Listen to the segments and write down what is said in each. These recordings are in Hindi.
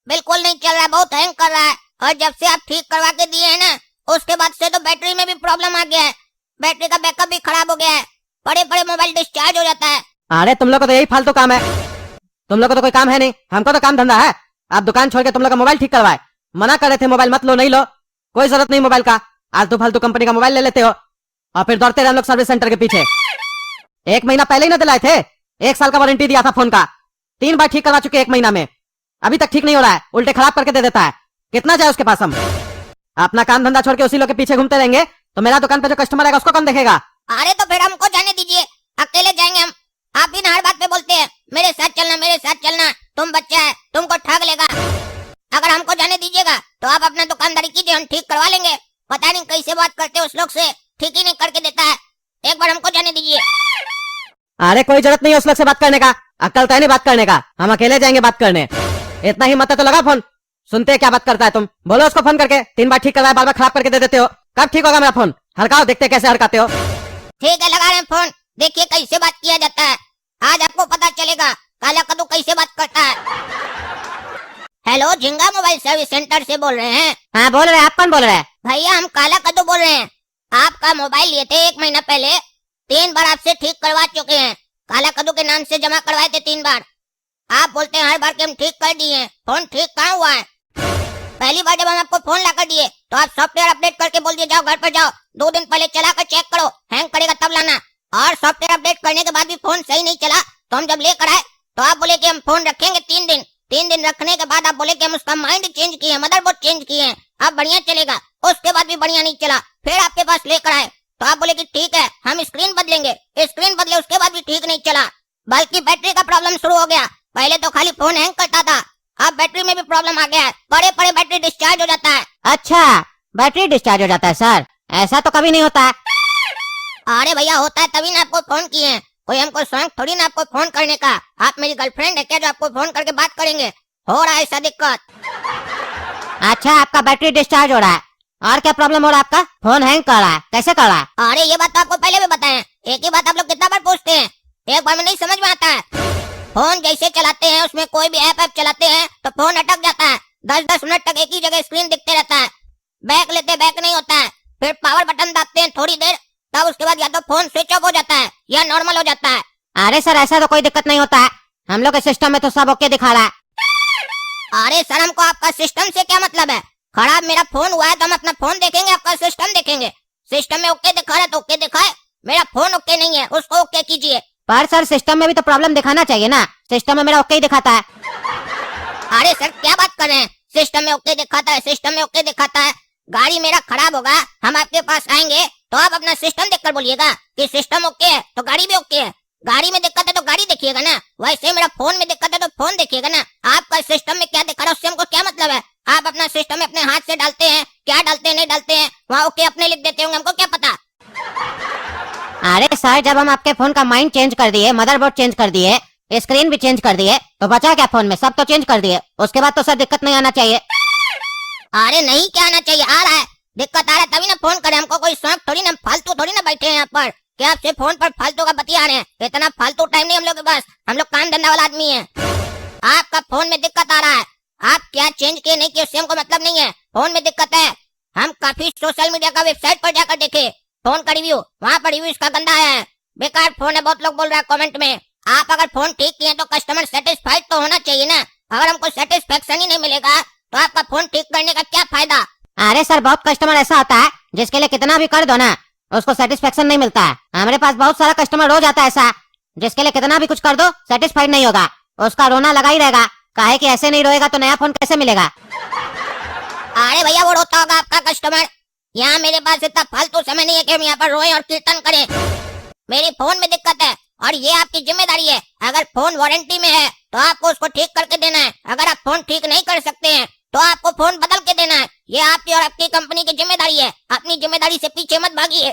बिल्कुल नहीं चल रहा है, बहुत हैंग कर रहा है। और जब से आप ठीक करवा के दिए हैं ना, उसके बाद से तो बैटरी में भी प्रॉब्लम आ गया है, बैटरी का बैकअप भी खराब हो गया है, बड़े बड़े मोबाइल डिस्चार्ज हो जाता है। अरे तुम लोग को तो यही फालतू काम है, तुम लोग को तो कोई काम है नहीं, हमको तो काम धंधा है। आप दुकान छोड़ के तुम लोग का मोबाइल ठीक करवाए, मना कर रहे थे मोबाइल मत लो, नहीं लो, कोई जरूरत नहीं मोबाइल का। आलतू फालतू कंपनी का मोबाइल ले लेते हो और फिर दौड़ते रहे हम लोग सर्विस सेंटर के पीछे। 1 महीना पहले ही ना दिलाए थे, 1 साल का वारंटी दिया था फोन का, 3 बार ठीक करवा चुके 1 महीना में, अभी तक ठीक नहीं हो रहा है, उल्टे खराब करके दे देता है। कितना जाए उसके पास हम? अपना काम धंधा छोड़ के उसी लोग के पीछे घूमते रहेंगे तो मेरा दुकान पे जो कस्टमर आएगा उसको कौन देखेगा? अरे तो फिर हमको जाने दीजिए, अकेले जाएंगे हम। आप भी ना हर बात पे बोलते हैं मेरे साथ चलना, मेरे साथ चलना, तुम बच्चा है, तुमको ठग लेगा। अगर हमको जाने दीजिएगा तो आप अपना दुकानदारी कीजिए, हम ठीक करवा लेंगे। पता नहीं कैसे बात करते हैं उस लोग से, ठीक ही नहीं करके देता है। एक बार हमको जाने दीजिए। अरे कोई जरूरत नहीं है उस लोग से बात करने का, अक्ल तो है नहीं बात करने का, हम अकेले जाएंगे बात करने। इतना ही मत है तो लगा फोन, सुनते क्या बात करता है तुम, बोलो उसको फोन करके, 3 बार ठीक करवाया, बार बार खराब करके दे देते हो, कब ठीक होगा मेरा फोन? हड़काओ, देखते कैसे हड़काते हो। ठीक है, लगा रहे हैं फोन, देखिए कैसे बात किया जाता है, आज आपको पता चलेगा काला कद्दू कैसे बात करता है। हेलो, झिंगा मोबाइल सर्विस सेंटर से बोल रहे हैं? हाँ बोल रहे हैं, आप कौन बोल रहे हैं? भैया हम काला कद्दू बोल रहे हैं, आपका मोबाइल लिए थे 1 महीना पहले, 3 बार आपसे ठीक करवा चुके हैं, काला कद्दू के नाम से जमा करवाए थे 3 बार। आप बोलते हैं हर बार के हम ठीक कर दिए हैं, फोन ठीक कहाँ हुआ है? पहली बार जब हम आपको फोन ला कर दिए तो आप सॉफ्टवेयर अपडेट करके बोल दिए जाओ घर पर जाओ, 2 दिन पहले चला कर चेक करो, हैंग करेगा तब लाना। और सॉफ्टवेयर अपडेट करने के बाद भी फोन सही नहीं चला तो हम जब लेकर आए तो आप बोले कि हम फोन रखेंगे 3 दिन, 3 दिन रखने के बाद आप बोले कि हम उसका माइंड चेंज किए, मदरबोर्ड चेंज किए हैं, अब बढ़िया चलेगा। उसके बाद भी बढ़िया नहीं चला, फिर आपके पास लेकर आए तो आप बोले कि ठीक है हम स्क्रीन बदलेंगे, स्क्रीन बदले उसके बाद भी ठीक नहीं चला, बल्कि बैटरी का प्रॉब्लम शुरू हो गया। पहले तो खाली फोन हैंग करता था, अब बैटरी में भी प्रॉब्लम आ गया है, बड़े बड़े बैटरी डिस्चार्ज हो जाता है। अच्छा, बैटरी डिस्चार्ज हो जाता है सर, ऐसा तो कभी नहीं होता है। अरे भैया होता है तभी ना आपको फोन किए हैं, कोई हमको शौक थोड़ी ना आपको फोन करने का। आप मेरी गर्लफ्रेंड है क्या जो आपको फोन करके बात करेंगे? हो रहा है ऐसा दिक्कत। अच्छा, आपका बैटरी डिस्चार्ज हो रहा है, और क्या प्रॉब्लम हो रहा है? आपका फोन हैंग कर रहा है, कैसे कर रहा है? अरे ये बात तो आपको पहले भी बताए, एक ही बात आप लोग कितना बार पूछते हैं, एक बार में नहीं समझ में आता है। फोन जैसे चलाते हैं उसमें कोई भी ऐप चलाते हैं तो फोन अटक जाता है, 10-10 मिनट तक एक ही जगह स्क्रीन दिखते रहता है, बैक लेते बैक नहीं होता है, फिर पावर बटन दबाते हैं थोड़ी देर, तब उसके बाद या तो फोन स्विच ऑफ हो जाता है या नॉर्मल हो जाता है। अरे सर ऐसा तो कोई दिक्कत नहीं होता है, हम लोग के सिस्टम में तो सब ओके दिखा रहा है। अरे सर हमको आपका सिस्टम से क्या मतलब है? खराब मेरा फोन हुआ है तो हम अपना फोन देखेंगे, आपका सिस्टम देखेंगे? सिस्टम में ओके दिखा रहा है तो ओके दिखाए, मेरा फोन ओके नहीं है उसको ओके कीजिए। पर सर सिस्टम में भी तो प्रॉब्लम दिखाना चाहिए ना, सिस्टम में मेरा ओके ही दिखाता है। अरे सर क्या बात कर रहे हैं, सिस्टम में ओके दिखाता है, सिस्टम में ओके दिखाता है, गाड़ी मेरा खराब होगा हम आपके पास आएंगे तो आप अपना सिस्टम देखकर बोलिएगा कि सिस्टम ओके है तो गाड़ी भी ओके है, गाड़ी में दिक्कत है तो गाड़ी देखिएगा ना, वैसे मेरा फोन में दिक्कत है तो फोन देखिएगा ना। आपका सिस्टम में क्या दिखा रहा है उससे हमको क्या मतलब है? आप अपना सिस्टम में अपने हाथ से डालते हैं, क्या डालते हैं नहीं डालते हैं, वहाँ ओके अपने लिख देते होंगे, हमको क्या पता। अरे सर जब हम आपके फोन का माइंड चेंज कर दिए, मदरबोर्ड चेंज कर दिए, स्क्रीन भी चेंज कर दिए, तो बचा क्या फोन में? सब तो चेंज कर दिए, उसके बाद तो सर दिक्कत नहीं आना चाहिए। अरे नहीं क्या आना चाहिए, आ रहा है, दिक्कत आ रहा है तभी ना फोन करे, हमको कोई शौक थोड़ी ना, फालतू थोड़ी ना बैठे हैं यहाँ पर कि आपसे फोन पर फालतू का बतिया रहे हैं, इतना फालतू टाइम नहीं हम लोग के पास, हम लोग काम धंधा वाला आदमी है। आपका फोन में दिक्कत आ रहा है, आप क्या चेंज किए नहीं किए उससे हमको मतलब नहीं है, फोन में दिक्कत है। हम काफी सोशल मीडिया का वेबसाइट पर जाकर देखे फोन का रिव्यू, वहाँ पर रिव्यू इसका गंदा आया है, बेकार फोन है, बहुत लोग बोल रहे हैं कमेंट में। आप अगर फोन ठीक किए तो कस्टमर सेटिस्फाइड तो होना चाहिए ना, अगर हमको सेटिस्फेक्शन ही नहीं मिलेगा तो आपका फोन ठीक करने का क्या फायदा? अरे सर बहुत कस्टमर ऐसा होता है जिसके लिए कितना भी कर दो ना उसको सेटिस्फेक्शन नहीं मिलता है, हमारे पास बहुत सारा कस्टमर रोज आता है ऐसा जिसके लिए कितना भी कुछ कर दो सेटिस्फाइड नहीं होगा, उसका रोना लगा ही रहेगा, काहे कि ऐसे नहीं रोएगा तो नया फोन कैसे मिलेगा? अरे भैया वो रोता होगा आपका कस्टमर, यहाँ मेरे पास इतना फालतू समय नहीं है कि हम यहाँ पर रोएं और कीर्तन करें। मेरे फोन में दिक्कत है और ये आपकी जिम्मेदारी है, अगर फोन वारंटी में है तो आपको उसको ठीक करके देना है, अगर आप फोन ठीक नहीं कर सकते हैं तो आपको फोन बदल के देना है, ये आपकी और आपकी कंपनी की जिम्मेदारी है, अपनी जिम्मेदारी से पीछे मत भागिए।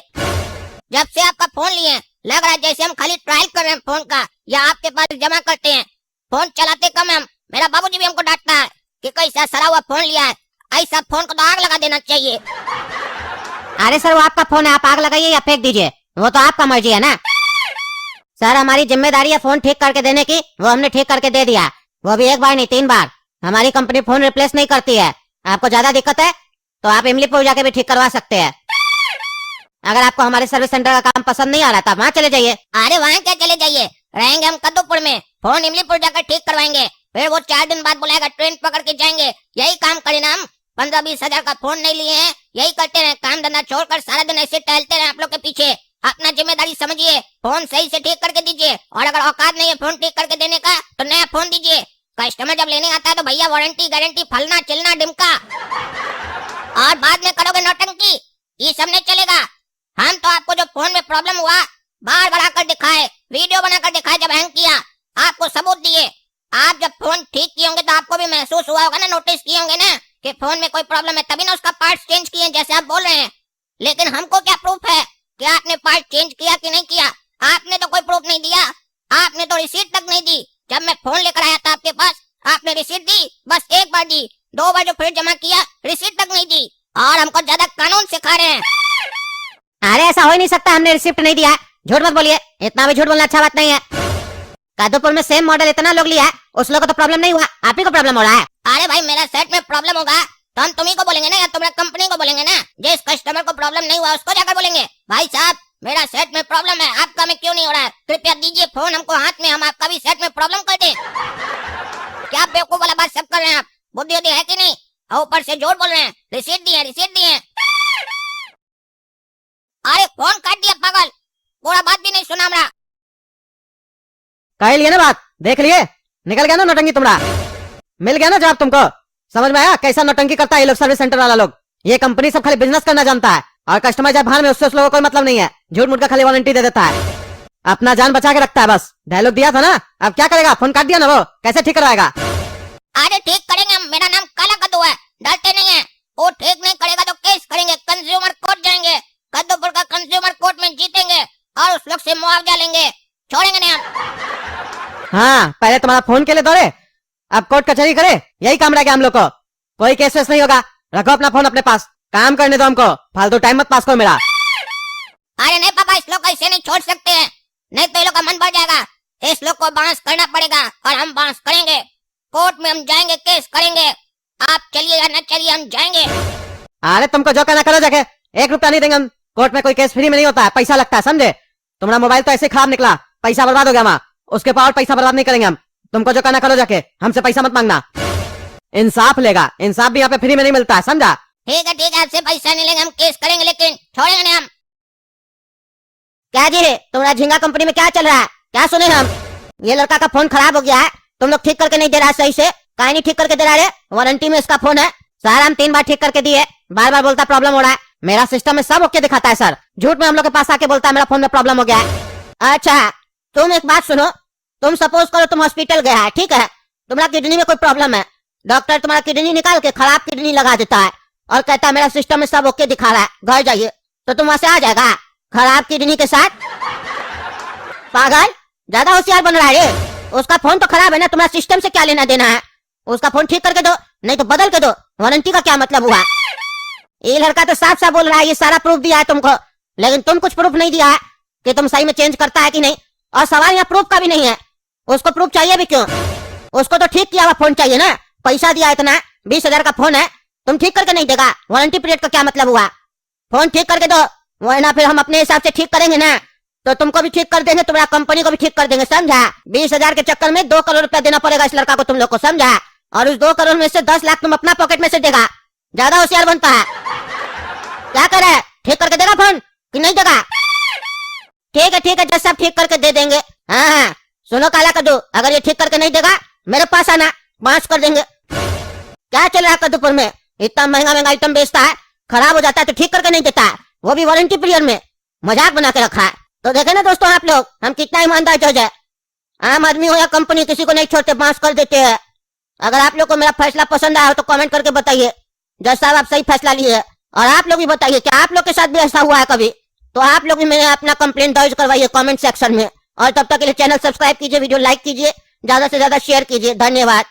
जब से आपका फोन लिए लग रहा है जैसे हम खाली ट्रायल कर रहे हैं फोन का, या आपके पास जमा करते हैं, फोन चलाते कम हम, मेरा बाबूजी भी हमको डांटता है कि कैसा सड़ा हुआ फोन लिया है, ऐसा फोन को तो आग लगा देना चाहिए। अरे सर वो आपका फोन है, आप आग लगाइए या फेंक दीजिए, वो तो आपका मर्जी है ना। सर हमारी जिम्मेदारी है फोन ठीक करके देने की, वो हमने ठीक करके दे दिया, वो भी 1 बार नहीं 3 बार, हमारी कंपनी फोन रिप्लेस नहीं करती है। आपको ज्यादा दिक्कत है तो आप इमलीपुर जाके भी ठीक करवा सकते हैं। अगर आपको हमारे सर्विस सेंटर का काम पसंद नहीं आ रहा था वहाँ चले जाइए। अरे वहाँ क्या चले जाइए, रहेंगे हम कद्दूपुर में, फोन इमलीपुर जाकर ठीक करवाएंगे। फिर वो 4 दिन बाद बुलाएगा, ट्रेन पकड़ के जाएंगे। यही काम करें ना हम। 15-20 हजार का फोन नहीं लिए हैं, यही करते रहे, काम धंधा छोड़कर सारा दिन ऐसे टहलते रहे आप लोग के पीछे। अपना जिम्मेदारी समझिए, फोन सही से ठीक करके दीजिए, और अगर औकात नहीं है फोन ठीक करके देने का तो नया फोन दीजिए। कस्टमर जब लेने आता है तो भैया वारंटी गारंटी फलना चिलना डिमका, और बाद में करोगे नौटंकी, ये सब नहीं चलेगा। हम तो आपको जो फोन में प्रॉब्लम हुआ बार बार आकर दिखाए, वीडियो बनाकर दिखाए, जब हैंग किया आपको सबूत दिए। आप जब फोन ठीक किए होंगे तो आपको भी महसूस हुआ होगा ना, नोटिस किए होंगे ना कि फोन में कोई प्रॉब्लम है, तभी ना उसका पार्ट चेंज किए जैसे आप बोल रहे हैं। लेकिन हमको क्या प्रूफ है कि आपने पार्ट चेंज किया कि नहीं किया? आपने तो कोई प्रूफ नहीं दिया, आपने तो रिसीट तक नहीं दी। जब मैं फोन लेकर आया था आपके पास, आपने रिसीट दी, बस 1 बार दी, 2 बार जो फिर जमा किया रिसीट तक नहीं दी, और हमको ज्यादा कानून सिखा रहे हैं। अरे ऐसा हो ही नहीं सकता, हमने रिसिप्ट नहीं दिया। झूठ मत बोलिए, इतना भी झूठ बोलना अच्छा बात नहीं है। कादोपुर में सेम मॉडल इतना लोग लिया है, उस लोग को तो प्रॉब्लम नहीं हुआ, आप ही को प्रॉब्लम हो रहा है। अरे भाई मेरा सेट में प्रॉब्लम होगा तो हम तुम्ही को बोलेंगे ना, या तुम्हारा कंपनी को बोलेंगे ना। जिस कस्टमर को प्रॉब्लम नहीं हुआ उसको जाकर बोलेंगे भाई साहब मेरा सेट में प्रॉब्लम है, आपका में क्यों नहीं हो रहा है, कृपया दीजिए फोन हमको हाथ में, हम आपका भी सेट में प्रॉब्लम कर दें। क्या बेवकूफ वाला बात सब कर रहे हैं आप? बुद्धि होती है कि नहीं? और ऊपर से झूठ बोल रहे हैं, रिसीट दिए रिसीट दिए। अरे फोन काट दिया पागल, पूरा बात भी नहीं सुना हमरा। कह लिए ना बात, देख लिए, निकल गया ना नौटंकी तुम्हारा, मिल गया ना जवाब तुमको। समझ में आया कैसा नौटंकी करता है ये लोग सर्विस सेंटर वाला लोग। ये कंपनी सब खाली बिजनेस करना जानता है, और कस्टमर जब भाड़ में उससे उस लोगों को कोई मतलब नहीं है, झूठ मूठ का खाली वारंटी दे देता है, अपना जान बचा के रखता है बस। डायलॉग दिया था ना, अब क्या करेगा? फोन काट दिया ना, वो कैसे ठीक करवाएगा? अरे ठीक करेंगे हम, मेरा नाम काला कद्दू है, डरते नहीं है। वो ठीक नहीं करेगा तो केस करेंगे, कंज्यूमर कोर्ट जाएंगे, कद्दूपुर का कंज्यूमर कोर्ट में जीतेंगे और उस लोग से मुआवजा लेंगे, छोड़ेंगे नहीं हम। हाँ, पहले तुम्हारा फोन के लिए दौड़े, अब कोर्ट कचहरी करे, यही काम रह गया हम लोग को। कोई केस वेस नहीं होगा, रखो अपना फोन अपने पास, काम करने दो हमको, फालतू टाइम मत पास करो मेरा। अरे नहीं पापा, इस लोग को ऐसे नहीं छोड़ सकते हैं, नहीं तो ये लोग का मन बढ़ जाएगा। इस लोग को बांस करना पड़ेगा और हम बांस करेंगे, कोर्ट में हम जाएंगे, केस करेंगे। आप चलिए या न चलिए हम जाएंगे। अरे तुमको जो करना करो जाके, 1 रुपया नहीं देंगे हम। कोर्ट में कोई केस फ्री में नहीं होता है, पैसा लगता है, समझे? तुम्हारा मोबाइल तो ऐसे खराब निकला, पैसा बर्बाद हो गया वहाँ, उसके पास पैसा बर्बाद नहीं करेंगे हम। तुमको जो करना करो जाके, हमसे पैसा मत मांगना। इंसाफ लेगा, इंसाफ भी यहाँ पे फ्री में नहीं मिलता है, समझा? ठीक है आपसे पैसा नहीं लेंगे, हम केस करेंगे, लेकिन छोड़ेंगे नहीं हम। क्या जी तुम्हारा झिंगा कंपनी में क्या चल रहा है? क्या सुने हम? ये लड़का का फोन खराब हो गया है, तुम लोग ठीक करके नहीं दे रहा सही से, काहे नहीं ठीक करके दे रहा है? वारंटी में इसका फोन है, सर हम 3 बार ठीक करके दिए, बार बार बोलता प्रॉब्लम हो रहा है। मेरा सिस्टम में सब ओके दिखाता है सर, झूठ में हम लोग के पास आके बोलता है मेरा फोन में प्रॉब्लम हो गया है। अच्छा तुम एक बात सुनो, तुम सपोज करो तुम हॉस्पिटल गया है, ठीक है, तुम्हारा किडनी में कोई प्रॉब्लम है, डॉक्टर तुम्हारा किडनी निकाल के खराब किडनी लगा देता है और कहता है मेरा सिस्टम में सब ओके दिखा रहा है, घर जाइए, तो तुम वहां से आ जाएगा खराब किडनी के साथ? पागल, ज्यादा होशियार बन रहा है रे। उसका फोन तो खराब है ना, तुम्हारा सिस्टम से क्या लेना देना है? उसका फोन ठीक करके दो, नहीं तो बदल के दो, वारंटी का क्या मतलब हुआ? ये लड़का तो साफ साफ बोल रहा है, ये सारा प्रूफ दिया है तुमको, लेकिन तुम कुछ प्रूफ नहीं दिया है कि तुम सही में चेंज करता है कि नहीं। और सवाल यहाँ प्रूफ का भी नहीं है, उसको प्रूफ चाहिए भी क्यों? उसको तो ठीक किया हुआ फोन चाहिए ना, पैसा दिया इतना, 20 हजार का फोन है, तुम ठीक करके नहीं देगा, वारंटी पीरियड का क्या मतलब हुआ? फोन ठीक करके दो, वरना फिर हम अपने हिसाब से ठीक करेंगे ना, तो तुमको भी ठीक कर देंगे, तुम्हारा कंपनी को भी ठीक कर देंगे, समझा? 20 हजार के चक्कर में 2 करोड़ रुपया देना पड़ेगा इस लड़का को तुम लोग को, समझा? और उस 2 करोड़ में से 10 लाख तुम अपना पॉकेट में से देगा, ज्यादा होशियार बनता है। क्या कर रहा है, ठीक करके देगा फोन कि नहीं देगा? ठीक है जज साहब ठीक करके दे देंगे। हाँ सुनो काला कद्दू, अगर ये ठीक करके नहीं देगा मेरे पास आना, बांस कर देंगे। क्या चल रहा है कद्दूपुर में, इतना महंगा आइटम बेचता है, खराब हो जाता है तो ठीक करके नहीं देता है, वो भी वारंटी पीरियड में, मजाक बना के रखा है। तो देखे ना दोस्तों आप लोग, हम कितना ईमानदार जज है, आम आदमी हो या कंपनी, किसी को नहीं छोड़ते, बांस कर देते हैं। अगर आप लोग को मेरा फैसला पसंद आया हो तो कमेंट करके बताइए जज साहब आप सही फैसला लिए, और आप लोग भी बताइए क्या आप लोग के साथ भी ऐसा हुआ है कभी, तो आप लोग भी मेरे अपना कंप्लेंट दर्ज करवाइए कमेंट सेक्शन में। और तब तक के लिए चैनल सब्सक्राइब कीजिए, वीडियो लाइक कीजिए, ज्यादा से ज्यादा शेयर कीजिए। धन्यवाद।